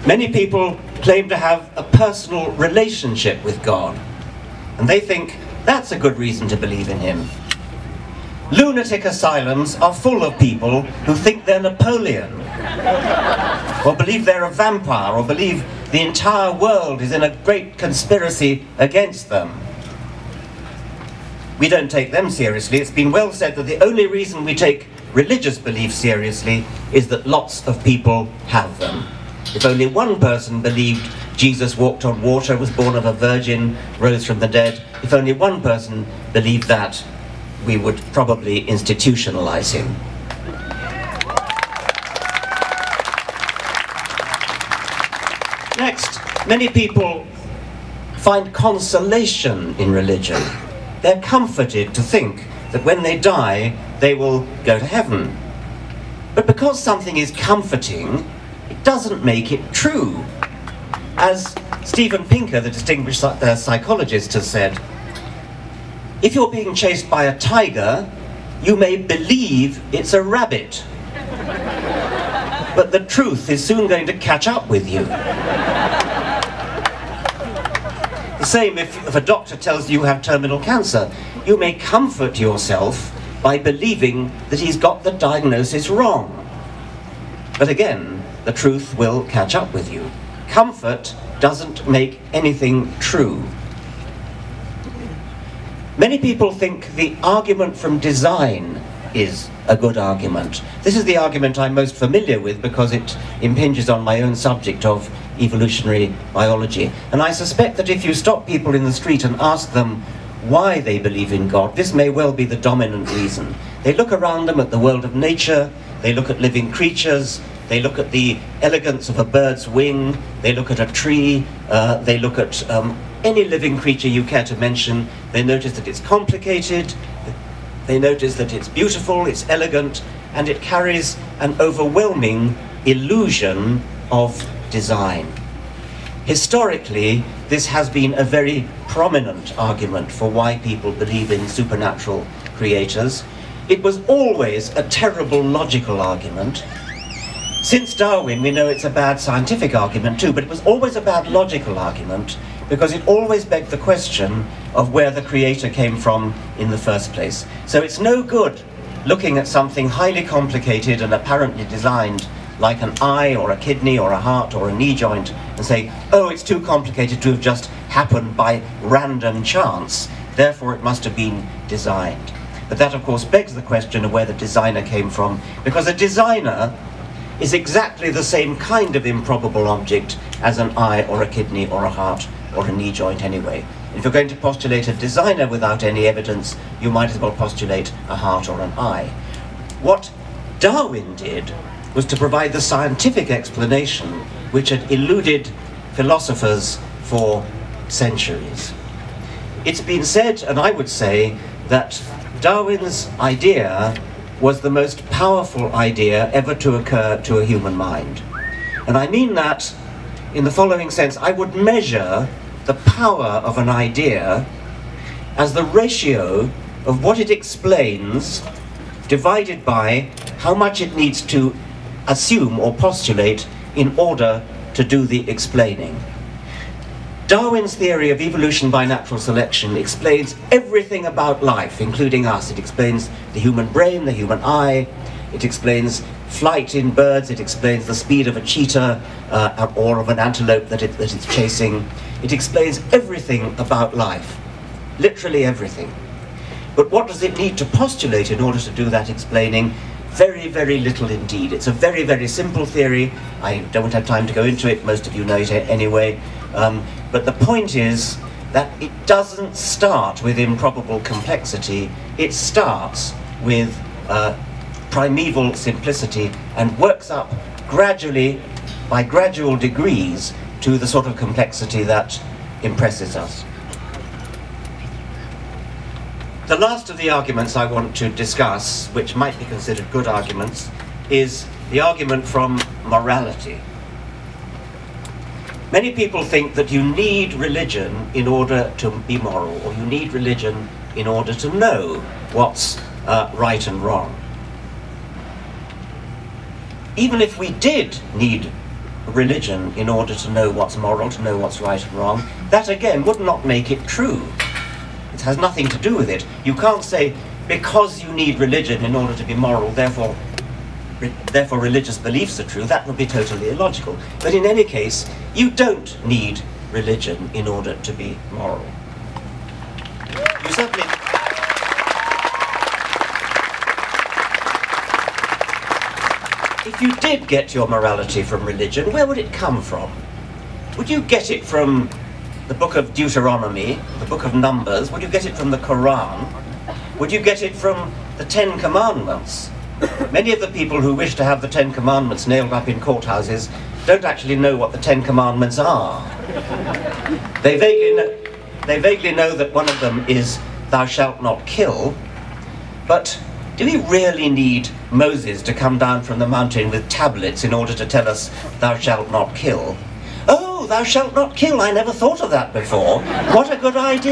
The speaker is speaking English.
Many people claim to have a personal relationship with God, and they think that's a good reason to believe in him. Lunatic asylums are full of people who think they're Napoleon, or believe they're a vampire, or believe the entire world is in a great conspiracy against them. We don't take them seriously. It's been well said that the only reason we take religious beliefs seriously is that lots of people have them. If only one person believed Jesus walked on water, was born of a virgin, rose from the dead, if only one person believed that, we would probably institutionalize him. Next, many people find consolation in religion. They're comforted to think that when they die, they will go to heaven. But because something is comforting, it doesn't make it true. As Steven Pinker, the distinguished psychologist, has said, if you're being chased by a tiger, you may believe it's a rabbit. But the truth is soon going to catch up with you. The same if a doctor tells you have terminal cancer. You may comfort yourself by believing that he's got the diagnosis wrong. But again, the truth will catch up with you. Comfort doesn't make anything true. Many people think the argument from design is a good argument. This is the argument I'm most familiar with because it impinges on my own subject of evolutionary biology. And I suspect that if you stop people in the street and ask them why they believe in God, this may well be the dominant reason. They look around them at the world of nature, they look at living creatures, they look at the elegance of a bird's wing, they look at a tree, they look at any living creature you care to mention. They notice that it's complicated, they notice that it's beautiful, it's elegant, and it carries an overwhelming illusion of design. Historically, this has been a very prominent argument for why people believe in supernatural creators. It was always a terrible logical argument. Since Darwin, we know it's a bad scientific argument too, but it was always a bad logical argument because it always begged the question of where the creator came from in the first place. So it's no good looking at something highly complicated and apparently designed like an eye or a kidney or a heart or a knee joint and say, oh, it's too complicated to have just happened by random chance, therefore it must have been designed. But that of course begs the question of where the designer came from, because a designer is exactly the same kind of improbable object as an eye or a kidney or a heart or a knee joint anyway. If you're going to postulate a designer without any evidence, you might as well postulate a heart or an eye. What Darwin did was to provide the scientific explanation which had eluded philosophers for centuries. It's been said, and I would say, that Darwin's idea was the most powerful idea ever to occur to a human mind. And I mean that in the following sense. I would measure the power of an idea as the ratio of what it explains divided by how much it needs to assume or postulate in order to do the explaining. Darwin's theory of evolution by natural selection explains everything about life, including us. It explains the human brain, the human eye, it explains flight in birds, it explains the speed of a cheetah or of an antelope that it's chasing. It explains everything about life, literally everything. But what does it need to postulate in order to do that explaining? Very, very little indeed. It's a very, very simple theory. I don't have time to go into it, most of you know it anyway. But the point is that it doesn't start with improbable complexity. It starts with primeval simplicity and works up gradually, by gradual degrees, to the sort of complexity that impresses us. The last of the arguments I want to discuss, which might be considered good arguments, is the argument from morality. Many people think that you need religion in order to be moral, or you need religion in order to know what's right and wrong. Even if we did need religion in order to know what's moral, to know what's right and wrong, that again would not make it true. It has nothing to do with it. You can't say, because you need religion in order to be moral, therefore religious beliefs are true. That would be totally illogical. But in any case, you don't need religion in order to be moral. You certainly... If you did get your morality from religion, where would it come from? Would you get it from the book of Deuteronomy, the book of Numbers? Would you get it from the Quran? Would you get it from the Ten Commandments? Many of the people who wish to have the Ten Commandments nailed up in courthouses don't actually know what the Ten Commandments are. They vaguely know that one of them is, thou shalt not kill, but do we really need Moses to come down from the mountain with tablets in order to tell us, thou shalt not kill? Oh, thou shalt not kill, I never thought of that before. What a good idea.